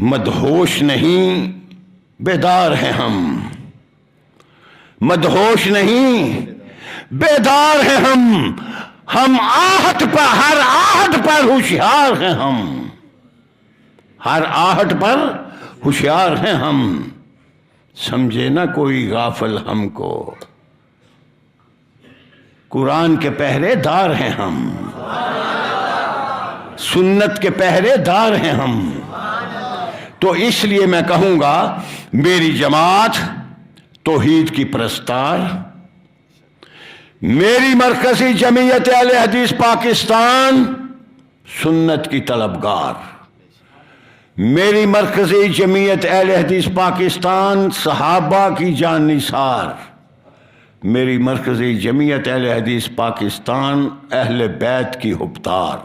مدہوش نہیں بیدار ہیں ہم، مدہوش نہیں بیدار ہیں ہم آہٹ پر، ہر آہٹ پر ہوشیار ہیں ہم، ہر آہٹ پر ہوشیار ہیں ہم، سمجھے نہ کوئی غافل ہم کو، قرآن کے پہرے دار ہیں ہم، سنت کے پہرے دار ہیں ہم۔ تو اس لیے میں کہوں گا میری جماعت توحید کی پرستار، میری مرکزی جمعیت اہل حدیث پاکستان سنت کی طلبگار، میری مرکزی جمعیت اہل حدیث پاکستان صحابہ کی جان نثار، میری مرکزی جمعیت اہل حدیث پاکستان اہل بیت کی حبدار،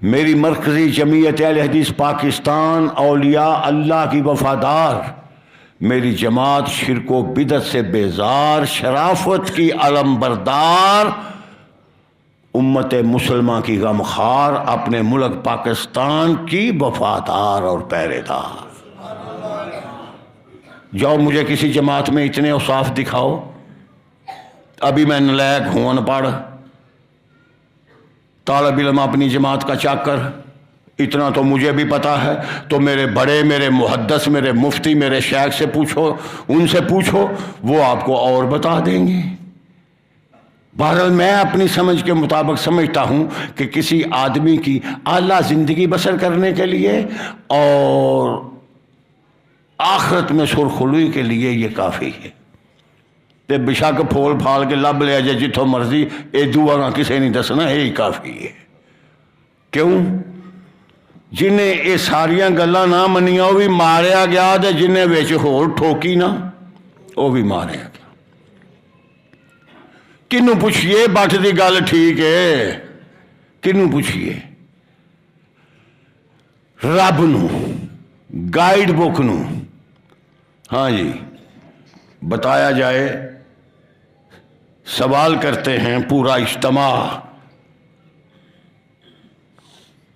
میری مرکزی جمعیت اہل حدیث پاکستان اولیاء اللہ کی وفادار، میری جماعت شرک و بدعت سے بیزار، شرافت کی علم بردار، امت مسلمہ کی غمخوار، اپنے ملک پاکستان کی وفادار اور پہرے دار۔ جاؤ مجھے کسی جماعت میں اتنے اوصاف دکھاؤ، ابھی میں نالائق ہوں، ان پڑھ، طالب علم اپنی جماعت کا چاکر، اتنا تو مجھے بھی پتا ہے، تو میرے بڑے، میرے محدث، میرے مفتی، میرے شیخ سے پوچھو، ان سے پوچھو، وہ آپ کو اور بتا دیں گے۔ بہرحال میں اپنی سمجھ کے مطابق سمجھتا ہوں کہ کسی آدمی کی اعلیٰ زندگی بسر کرنے کے لیے اور آخرت میں سرخروئی کے لیے یہ کافی ہے۔ تے بشک پھول پھال کے لب لیا جائے جتوں مرضی، اے دعا کسے نہیں دسنا، یہی کافی ہے۔ کیوں؟ جنہیں یہ ساریاں گلاں نہ منیاں وہ بھی ماریا گیا، تے جنہیں وچ ہور ٹھوکی نہ وہ بھی ماریا گیا۔ کنوں پوچھئے بٹ دی گل ٹھیک ہے، کنوں پوچھئے؟ رب نو، گائیڈ بک نو، ہاں جی بتایا جائے، سوال کرتے ہیں پورا اجتماع،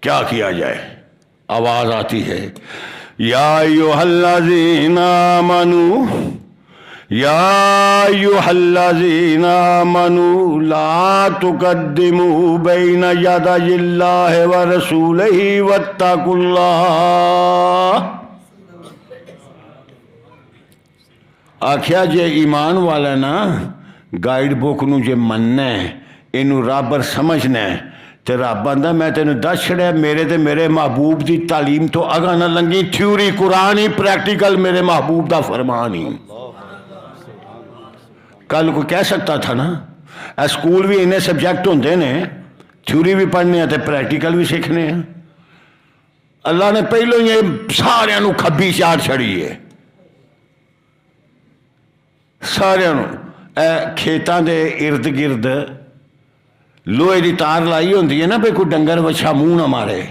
کیا کیا جائے؟ آواز آتی ہے، یا ایھا الذین آمنوا، یا ایھا الذین آمنوا لا تقدموا بین یدی اللہ ورسولہ واتقوا اللہ۔ آکھیا جے ایمان والا نا گائیڈ بک نو جے مننا ہے، اینو رابر سمجھنا ہے، تے رب آندا میں تینوں دس چھڑیا میرے تے میرے محبوب دی تعلیم تو اگاں نہ لنگی، تھیوری قرآن ہی، پریکٹیکل میرے محبوب دا فرمان ہی۔ کل کو کہہ سکتا تھا نا اسکول بھی انہیں سبجیکٹ ہوندے نے، تھیوری بھی پڑھنے ہیں تے پریکٹیکل بھی سیکھنے ہیں۔ اللہ نے پہلو یہ سارے نو کھبی چاڑ چھڑی ہے، سارے نو۔ کھیتاں دے ارد گرد لوہے دی تار لائی ہوندی ہے نا، بھئی کوئی ڈنگر وچھا منہ نہ مارے،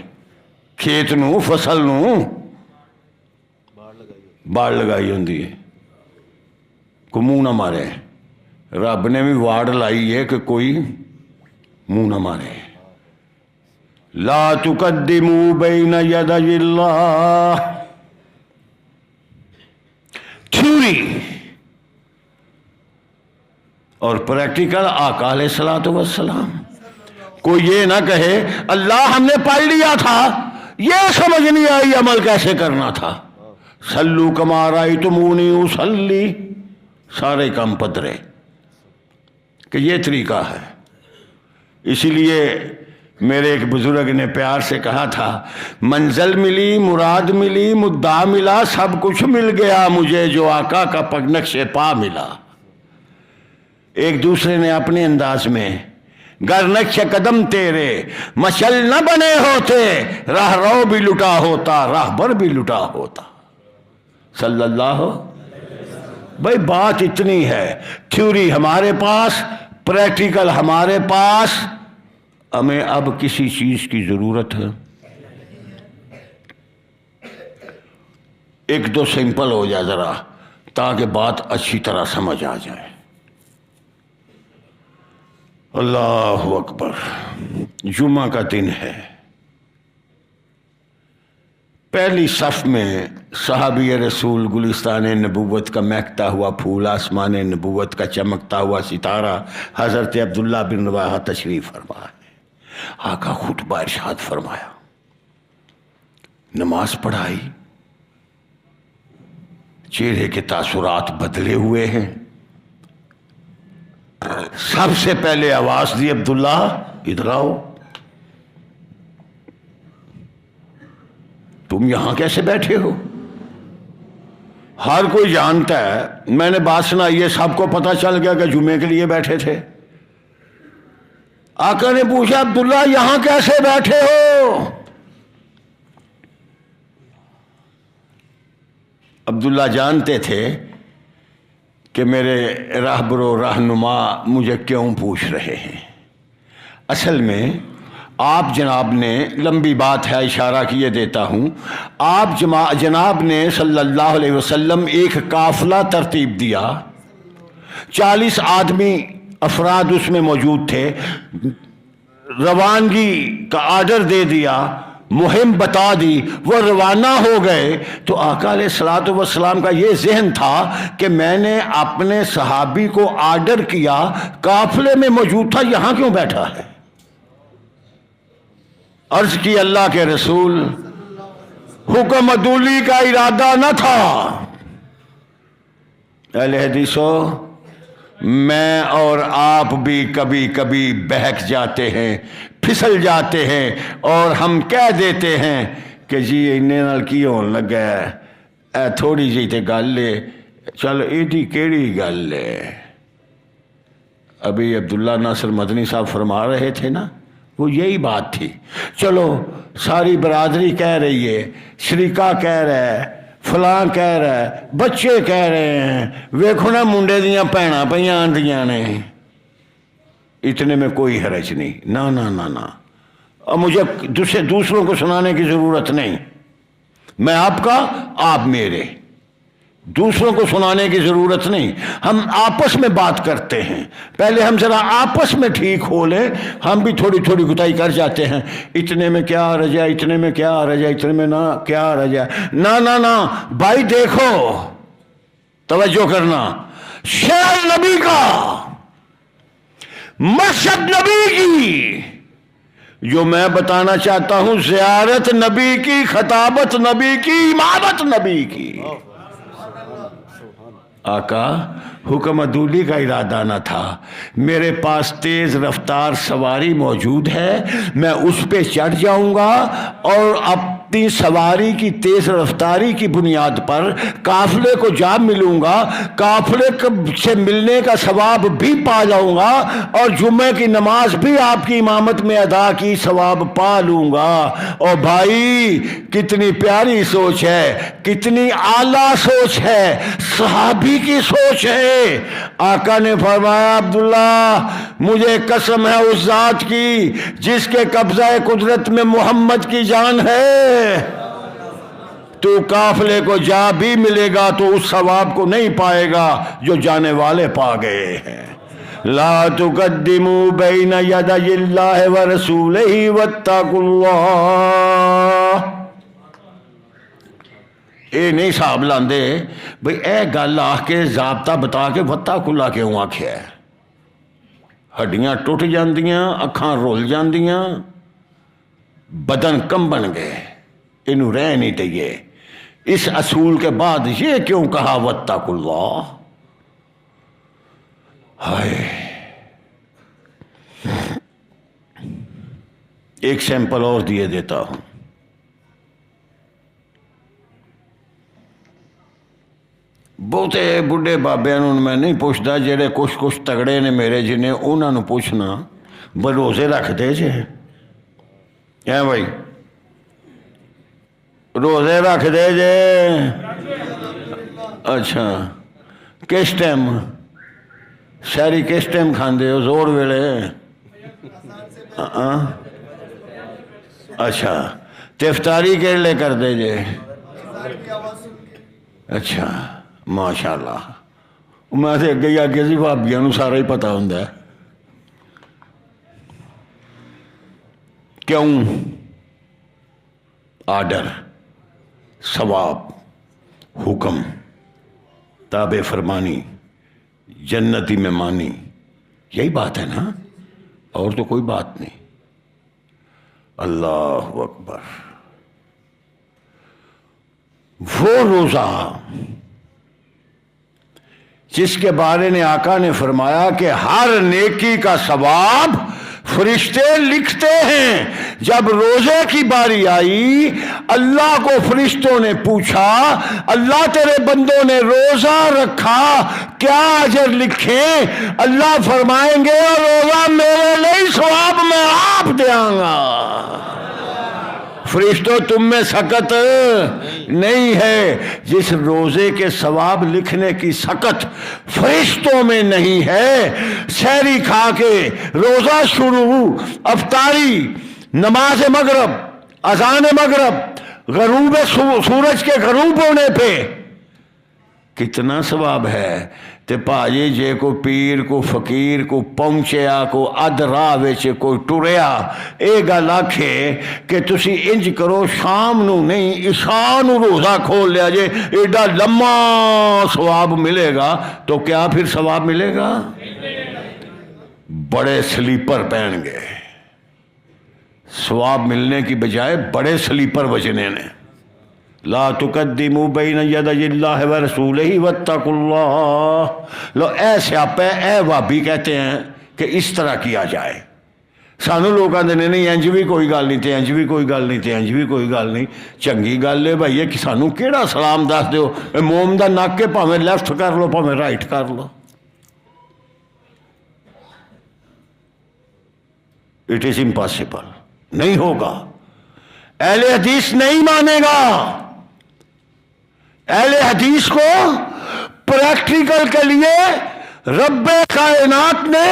کھیت نو، فصل نو باڑ لگائی ہوندی ہے، کوئی منہ نہ مارے۔ رب نے بھی واڑ لائی ہے کہ کوئی منہ نہ مارے۔ لا تقدموا بین یدی اللہ، تھیوری اور پریکٹیکل آقا علیہ الصلوۃ والسلام۔ کوئی یہ نہ کہے اللہ ہم نے پڑھ لیا تھا، یہ سمجھ نہیں آئی عمل کیسے کرنا تھا، صلو کما رأیتمونی اصلی، سارے کام پدرے، کہ یہ طریقہ ہے۔ اسی لیے میرے ایک بزرگ نے پیار سے کہا تھا، منزل ملی، مراد ملی، مدعا ملا، سب کچھ مل گیا مجھے جو آقا کا پگ نقش پا ملا۔ ایک دوسرے نے اپنے انداز میں، گر نقش قدم تیرے مشل نہ بنے ہوتے، راہ رو بھی لٹا ہوتا، راہ بر بھی لٹا ہوتا، صلی اللہ۔ بھائی بات اتنی ہے، تھیوری ہمارے پاس، پریکٹیکل ہمارے پاس، ہمیں اب کسی چیز کی ضرورت ہے؟ ایک دو سمپل ہو جائے ذرا تاکہ بات اچھی طرح سمجھ آ جائے۔ اللہ اکبر، جمعہ کا دن ہے، پہلی صف میں صحابی رسول گلستان نبوت کا مہکتا ہوا پھول، آسمان نبوت کا چمکتا ہوا ستارہ حضرت عبداللہ بن رواحہ تشریف فرما ہے۔ آقا خطبہ ارشاد فرمایا، نماز پڑھائی، چہرے کے تاثرات بدلے ہوئے ہیں۔ سب سے پہلے آواز دی، عبداللہ ادھر آؤ، تم یہاں کیسے بیٹھے ہو؟ ہر کوئی جانتا ہے، میں نے بات سنائی ہے، سب کو پتہ چل گیا کہ جمعے کے لیے بیٹھے تھے۔ آقا نے پوچھا، عبداللہ یہاں کیسے بیٹھے ہو؟ عبداللہ جانتے تھے کہ میرے راہبر و رہنما مجھے کیوں پوچھ رہے ہیں۔ اصل میں آپ جناب نے، لمبی بات ہے اشارہ کیے دیتا ہوں، آپ جناب نے صلی اللہ علیہ وسلم ایک قافلہ ترتیب دیا، 40 آدمی افراد اس میں موجود تھے، روانگی کا آرڈر دے دیا، مہم بتا دی، وہ روانہ ہو گئے۔ تو آقا علیہ الصلوۃ والسلام کا یہ ذہن تھا کہ میں نے اپنے صحابی کو آرڈر کیا، قافلے میں موجود تھا، یہاں کیوں بیٹھا ہے؟ عرض کی، اللہ کے رسول، حکم عدولی کا ارادہ نہ تھا۔ اہل حدیثو، میں اور آپ بھی کبھی کبھی بہک جاتے ہیں، پھسل جاتے ہیں، اور ہم کہہ دیتے ہیں کہ جی انہیں نال کی ہون لگا ہے، اے تھوڑی جی تے گل ہے، چل ایڈی کیڑی گل ہے۔ ابھی عبداللہ ناصر مدنی صاحب فرما رہے تھے نا، وہ یہی بات تھی۔ چلو ساری برادری کہہ رہی ہے، شریکہ کہہ رہا ہے، فلاں کہہ رہا ہے، بچے کہہ رہے ہیں، ویکھو نا منڈے دیاں بھیناں پئیاں آندیاں نے، اتنے میں کوئی حرج نہیں۔ نا نا نا نا، اب مجھے دوسروں کو سنانے کی ضرورت نہیں، میں آپ کا، آپ میرے، دوسروں کو سنانے کی ضرورت نہیں، ہم آپس میں بات کرتے ہیں۔ پہلے ہم ذرا آپس میں ٹھیک ہو لیں، ہم بھی تھوڑی تھوڑی گتائی کر جاتے ہیں، اتنے میں کیا حرج ہے، اتنے میں کیا حرج ہے، اتنے میں نہ کیا حرج ہے۔ نا نا نا بھائی، دیکھو، توجہ کرنا، شہر نبی کا، مسجد نبی کی، جو میں بتانا چاہتا ہوں، زیارت نبی کی، خطابت نبی کی، امامت نبی کی۔ آقا حکم عدولی کا ارادہ نہ تھا، میرے پاس تیز رفتار سواری موجود ہے، میں اس پہ چڑھ جاؤں گا اور اپنی سواری کی تیز رفتاری کی بنیاد پر قافلے کو جا ملوں گا، قافلے سے ملنے کا ثواب بھی پا جاؤں گا، اور جمعے کی نماز بھی آپ کی امامت میں ادا کی ثواب پا لوں گا۔ اور بھائی کتنی پیاری سوچ ہے، کتنی اعلیٰ سوچ ہے، صحابی کی سوچ ہے۔ آقا نے فرمایا، عبداللہ مجھے قسم ہے اس ذات کی جس کے قبضہ قدرت میں محمد کی جان ہے، تو قافلے کو جا بھی ملے گا تو اس ثواب کو نہیں پائے گا جو جانے والے پا گئے ہیں۔ لا تقدموا بین یدی اللہ ورسولہ واتقوا اللہ۔ اے نہیں صاحب لاندے بھئی اے گل آ کے ضابطہ بتا کے واتقوا اللہ کیوں آکھیا ہے؟ ہڈیاں ٹوٹ جاندیاں، اکھاں رول جاندیاں، بدن کم بن گئے، انہوں رہ نہیں دئیے۔ اس اصول کے بعد یہ کیوں کہا واتقوا اللہ؟ ہائے، ایک سیمپل اور دیے دیتا ہوں۔ بہتے بڑھے بابے میں نہیں پوچھتا، جڑے کچھ تگڑے نے میرے جنہیں، انہوں نے پوچھنا روزے رکھ دے جے، کیا بھائی روزے رکھ دے جے؟ اچھا، کس ٹائم ساری کس ٹائم کھاندے ہو؟ زور ویلے؟ اچھا، تے افطاری کے لئے کر دے جے؟ اچھا ماشاءاللہ، میں سے اگے آگے سی بھابیاں نوں سارا ہی پتا ہوندا ہے۔ کیوں؟ آرڈر ثواب، حکم، تابع فرمانی، جنتی میں مانی، یہی بات ہے نا، اور تو کوئی بات نہیں۔ اللہ اکبر۔ وہ روزہ جس کے بارے میں آقا نے فرمایا کہ ہر نیکی کا ثواب فرشتے لکھتے ہیں، جب روزے کی باری آئی اللہ کو فرشتوں نے پوچھا اللہ تیرے بندوں نے روزہ رکھا کیا اجر لکھیں؟ اللہ فرمائیں گے روزہ میرے لیے ثواب میں آپ دیاں گا۔ فرشتوں تم میں سکت نہیں ہے، جس روزے کے ثواب لکھنے کی سکت فرشتوں میں نہیں ہے، سحری کھا کے روزہ شروع، افطاری، نماز مغرب، اذان مغرب، غروب سورج کے غروب ہونے پہ کتنا ثواب ہے۔ تے پاجی جے کو پیر کو فقیر کو پہنچیا کو اد راہ وچ کوئی ٹریا اے گل آکھے کہ تسی انج کرو شام نو نہیں عشاء نو روزہ کھول لیا جے ایڈا لمحہ ثواب ملے گا، تو کیا پھر ثواب ملے گا؟ بڑے سلیپر پہن گئے، ثواب ملنے کی بجائے بڑے سلیپر بجنے نے۔ لا تقدموا بین یدی اللہ ورسولہ واتقوا اللہ۔ لو اے سیاپے اے وابی کہتے ہیں کہ اس طرح کیا جائے، سانو لوگ آتے ہیں نہیں انج بھی کوئی گل نہیں تے انج بھی کوئی گل نہیں تے انج بھی کوئی گل نہیں۔ چنگی گل ہے بھائی کہ سانو کیڑا سلام دس دیو، موم دا نک کے پاویں لیفٹ کر لو پاویں رائٹ کر لو۔ اٹ از امپاسبل، نہیں ہوگا، اہل حدیث نہیں مانے گا۔ اہل حدیث کو پریکٹیکل کے لیے رب کائنات نے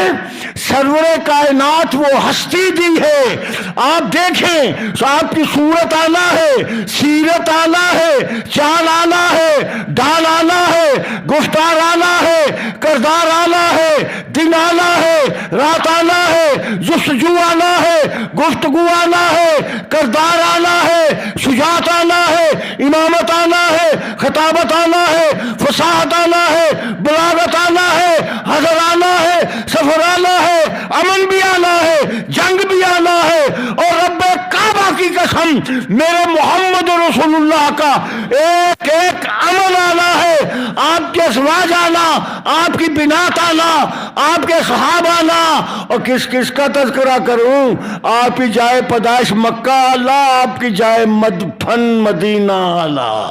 سرور کائنات وہ ہستی دی ہے۔ آپ دیکھیں آپ کی صورت آنا ہے، سیرت آنا ہے، چال آنا ہے، ڈال آنا ہے، گفتار آنا ہے، کردار آنا ہے، دن آنا ہے، رات آنا ہے، جستجو آنا ہے، گفتگو آنا ہے، کردار آنا ہے، شجاعت آنا ہے، امامت آنا ہے، خطابت آنا ہے، فصاحت آنا ہے، بلاغت آنا ہے، حضر آنا ہے، سفر آنا ہے، امن بھی آنا ہے، جنگ بھی آنا ہے، اور رب کعبہ کی قسم میرے محمد رسول اللہ کا ایک ایک عمل آنا ہے۔ آپ کے ازواج آنا، آپ کی بنات آنا، آپ کے صحابہ آنا، اور کس کس کا تذکرہ کروں؟ آپ کی جائے پیدائش مکہ اعلیٰ، آپ کی جائے مدفن مدینہ اعلیٰ۔